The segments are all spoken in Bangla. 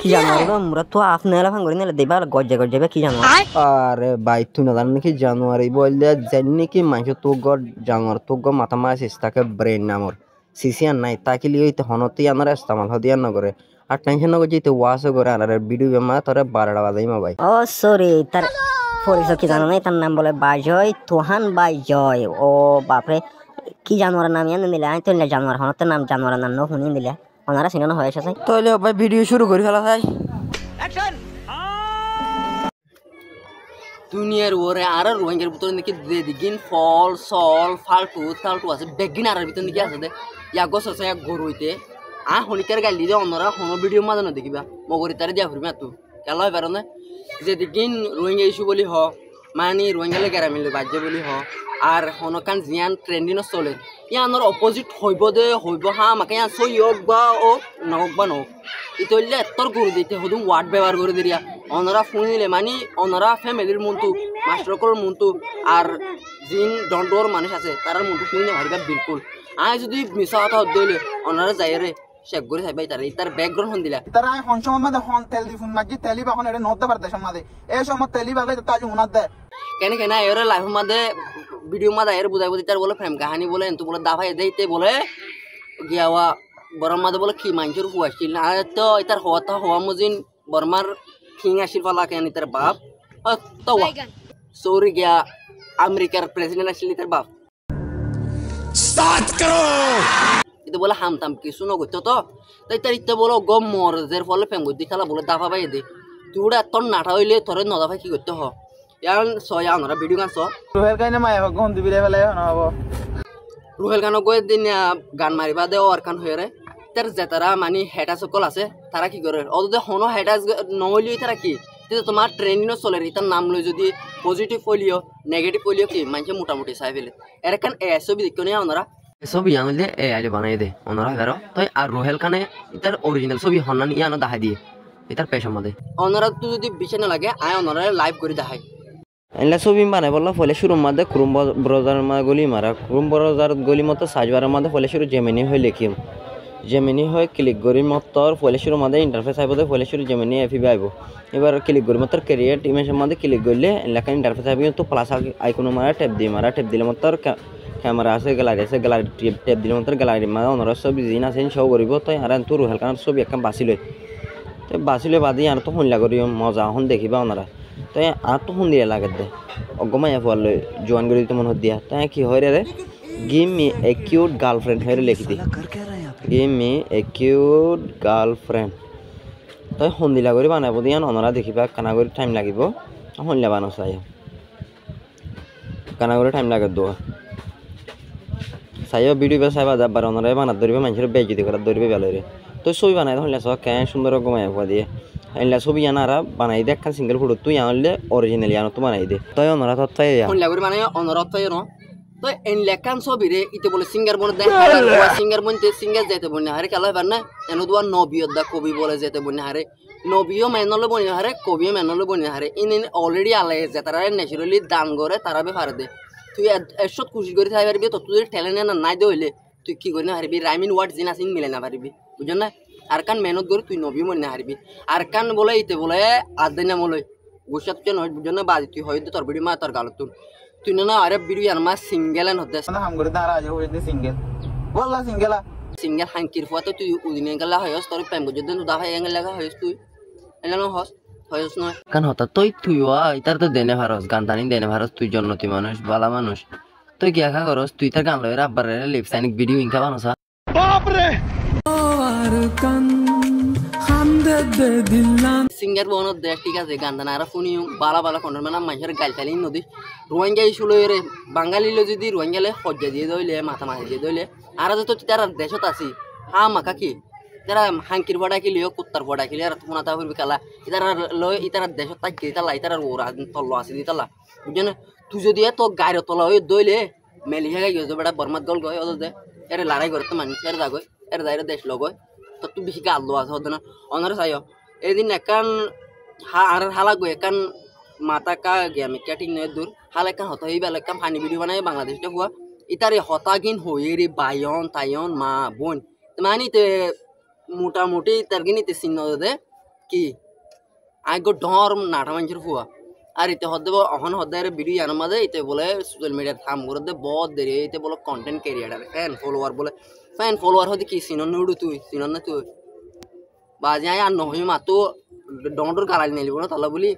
কি জানোয়ার আমরা তো আপনারা ভাঙরি নিলে দেবা গজ্জা গজ্জা কি জানোয়ার আরে ভাই তুই না জানেন নাকি জানুয়ারি বললে জানি নাকি মানুষ তোর জানুয়ার তোর মাথা মারিস তাকে ব্রেন নামর সিসিয়ান নাই তাকে লিয়ে হনতি আমার ইস্তেমাল হদিয়ান না করে আর টেনশন না করছি ওয়াশও করে আর ভিডিও বেমা তোরে 12টা বাজাই মা ভাই ও সরি তার পরিচয় কি জানো নাই তার নাম বলে বাজয় তোহান বাজয় ও বাপরে কি জানোয়ারের নাম ইয়ান দিলে আমি তো জানোয়ার হনতের নাম জানোয়ারের নাম শুনি দিলে ওনারা সিনেমা হয়ে এসেছে তাহলে ভাই ভিডিও শুরু করি ফেলা যায় দুনিয়ার ওরে আর রোহিঙ্গার ভিতরে নাকি দিগিন ফল সল ফালতু তালতু আছে বেগিন আর ভিতরে নাকি আছে দে ইয়া গছ আছে এক গরু হইতে হনিকার গালি দিয়ে অন্যরা হন ভিডিও মাঝে না দেখিবা মগরি তারে দিয়া ফুরবি এত কেলা হয় পারো না যে দিগিন রোহিঙ্গা ইস্যু বলি হ মানে রোহিঙ্গালে গ্রামিলে বাজ্য বলি হ আর হনকান জিয়ান ট্রেন্ডিং চলে ইয়ানোর অপোজিট হইব দে হইব হা আমাকে ইয়ান সই হোক বা ও নহক বা নহক ইতলে এতর গরু দিতে হদুম ওয়ার্ড ব্যবহার করে দিয়া অনরা ফোন নিলে মানে অনরা ফ্যামিলির মন্তু মাস্টারকর মন্তু আর জিন দণ্ডর মানুষ আছে তার মন্তু শুনে ভাবিবা বিলকুল আয় যদি মিছা কথা দইলে অনরা যাই রে শেখ করে চাইবাই তার ব্যাকগ্রাউন্ড হন দিলা তারা হন সময় মধ্যে হন তেল দি ফোন মাগি তেলি বাখন এটা নতে পারতে সমাদে এই সময় তেলি বাগলে তাজ উনাত দে কেন এর লাইফ মধ্যে ভিডিও মধ্যে এর বুঝাই বুঝি তার বলে প্রেম কাহিনী বলে এন্তু বলে দাফাই দেইতে বলে গিয়াওয়া বরম মধ্যে বলে কি মাঞ্চুর হুয়াছিল না তো এটার হওয়া মজিন বর্মার কিং আসিল ফালা কেন তার বাপ তো সৌরি গিয়া আমেরিকার প্রেসিডেন্ট আসিল তার বাপ स्टार्ट करो itu bola hamtam kisu no goto to tai tar itte bolo gom mor zer fole pem godi khala bolo dafa bai de tuda ton nata hoile tore no dafa ki goto ho yan so ya nora video gan so Rohel কাইনে মায়া গন দিবিরে ফেলে না হবো ruhel gano goy din gan mariba de or kan hoyre ter jetara mani heta সকল আছে তারা কি করে ওদের হনো হেটা নহলি তারা কি কিন্তু তোমার ট্রেন্ডিং চলে এটার নাম লই যদি পজিটিভ হইলিও নেগেটিভ হইলিও কি মানুষ মোটামুটি চাই ফেলে এরকান এসবি দেখো না ওনারা ছবি আনলে এ আইলে বানাই দে ওনারা বেরো তাই আর রোহেল খানে এটার অরিজিনাল ছবি হন্নান ইয়ানো দেখাই দিয়ে এটার পেশার মধ্যে ওনারা তো যদি বিছে না লাগে আয় ওনারা লাইভ করে দেখাই এলা ছবি বানাই বললা ফলে শুরুর মধ্যে ক্রোম ব্রাউজার মা গলি মারা ক্রোম ব্রাউজার গলি মতো সাজবারের মধ্যে ফলে শুরু জেমিনি হই লিখিম জেমিনি হয় ক্লিক করি মতর ফলে শুরুর মধ্যে ইন্টারফেস আইব ফলে শুরু জেমিনি এফিবি আইব এবার ক্লিক করি মতর ক্রিয়েট ইমেজের মধ্যে ক্লিক করলে লেখা ইন্টারফেস আইব তো প্লাস আইকন মারা ট্যাপ দিলে মতর ক্যামেরা আছে গ্যালারি ট্যাপ দিলে মতর গ্যালারি মানে অনরা ছবি জিন আছে শো করিব তাই আর তো রুহেল কারণ ছবি একখান বাঁচিলে তো বাঁচিলে বাদি আর তো শুনলা করি মজা হন দেখিবা ওনারা তাই আর তো শুন দিয়ে লাগে দে অগমাইয়া ফলে জোয়ান করে দিতে মন দিয়া তাই কি হয় রে give me a cute girlfriend হয়ে লিখি দি give me a cute girlfriend তাই শুনদিলা করে বানাব দিয়া ওনারা দেখিবা কানা করে টাইম লাগিব শুনলা বানো চাই কানা করে টাইম লাগে দোয়া চাইও ভিডিও চাইবা যাবার ওনারা বানাত ধরবে মানুষের বেজতি করার ধরবে বেলরে তো ছবি বানাই হইলা সব কেন সুন্দর গমাইয়া ফুয়া দিয়ে এলা ছবি আনারা বানাই দে একখান সিঙ্গেল ফটো তুই আনলে অরিজিনাল আনো তো বানাই দে তাই ওনারা তো তাই শুনলা করে বানাই ওনারা তাই ন তো এন লেখান ছবি রে ইতে বলে সিঙ্গার বনে দেয় সিঙ্গার বনতে সিঙ্গার যাইতে বনে হারে খেলা হয় না এন দুয়া নবিয়ত দা কবি বলে যেতে বনে হারে নবিও মেনলে বনে হারে কবিও মেনলে বনে হারে ইন অলরেডি আলাই যে তারা ন্যাচারালি দান করে তারা বে পারে দে তুই এসত খুশি করে থাই পারবি তো তুই ট্যালেন্ট না নাই দে হইলে তুই কি করে না পারবি রাইমিন ওয়ার্ড জিন আসিন মিলে না পারবি বুঝছ না আর কান মেহনত করে তুই নবী মনে না হারবি আর কান বলে ইতে বলে আদে না বলে গুসাত তুই নয় বুঝছ না বাজি তুই হয়তো তোর ভিডিও মা তোর গালত তুই না আরে ভিডিও আর মা সিঙ্গেল এন হতে না হাম করে দাঁড়া আজ হইতে সিঙ্গেল বললা সিঙ্গেলা সিঙ্গেল হাঙ্কির ফুয়া তো তুই উদিনে গেলা হয়স তোর প্রেম যদি তুই দাফা এঙ্গেল লাগা হয়স তুই এলানো হস হয়স নয় কান হতা তুই ইতার তো দেনে ভারস গান টানি দেনে ভারস তুই জন্নতি মানুষ বালা মানুষ তুই কি আশা করস তুই তার গান লয়ের আব্বার লিপসাইনিক ভিডিও ইনকা বানসা बाप रे সিঙ্গার বন দেখ ঠিক আছে গান টানা আর শুনি বালা বালা কন্ট্রোল মানে মানুষের গাল টালি নদী রোহিঙ্গা ইস্যু লই রে বাঙালিলে যদি রোহিঙ্গালে সজ্জা দিয়ে দইলে মাথা দিয়ে দইলে আর তো তার দেশত আছি হা মাখা কি তারা হাঙ্কির বড়া কি লিও কুত্তার বড়া কি আর তোমার তা হইবে কালা ইতারা লই ইতারা দেশত তাই কি তালা ইতারা ওরা তল্ল আছে দি তালা বুঝছেন তুই যদি তো গায়ের তলা হই দইলে মেলি হেগে গেছে বেটা বর্মাত গল গয় ওদের দে এর লড়াই করতে মানুষ এর দাগয় এর দাইরে দেশ লগয় তো তুই বেশি গাল দোয়া হতো না অনারে চাইও এদিন একান আর হালা গো একান মাতা কা গেমি ক্যাটিং নয় দূর হাল একান হতো এই বেলা একান ফানি ভিডিও বানাই বাংলাদেশটা হুয়া ইতারে হতাগিন হয়ে রে বায়ন তায়ন মা বোন মানে মোটামুটি তার গিনিতে চিহ্ন দে কি আই গো ডর নাটা মানুষের ফুয়া আর ইতে হদ্দে অহন হদ্দে ভিডিও জানার মাঝে ইতে বলে সোশ্যাল মিডিয়ার থাম করে দে বহুত দেরি ইতে বলে কন্টেন্ট ক্রিয়েটার ফ্যান ফলোয়ার বলে ফ্যান ফলোয়ার হতে কি সিনন নুডু তুই সিনন না তুই বাজে আয় আর নহয় মাতো ডর গালালি নিলিব না তালা বলি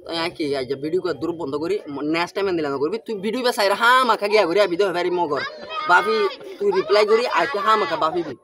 তাই কি আজ ভিডিও করে দূর বন্ধ করি নেক্সট টাইম দিলা করবি তুই ভিডিও বে সাইরা হা মাখা গিয়া করি ভিডিও হেবারি মগর বাপি তুই রিপ্লাই করি আইতে হা মাখা বাপিবি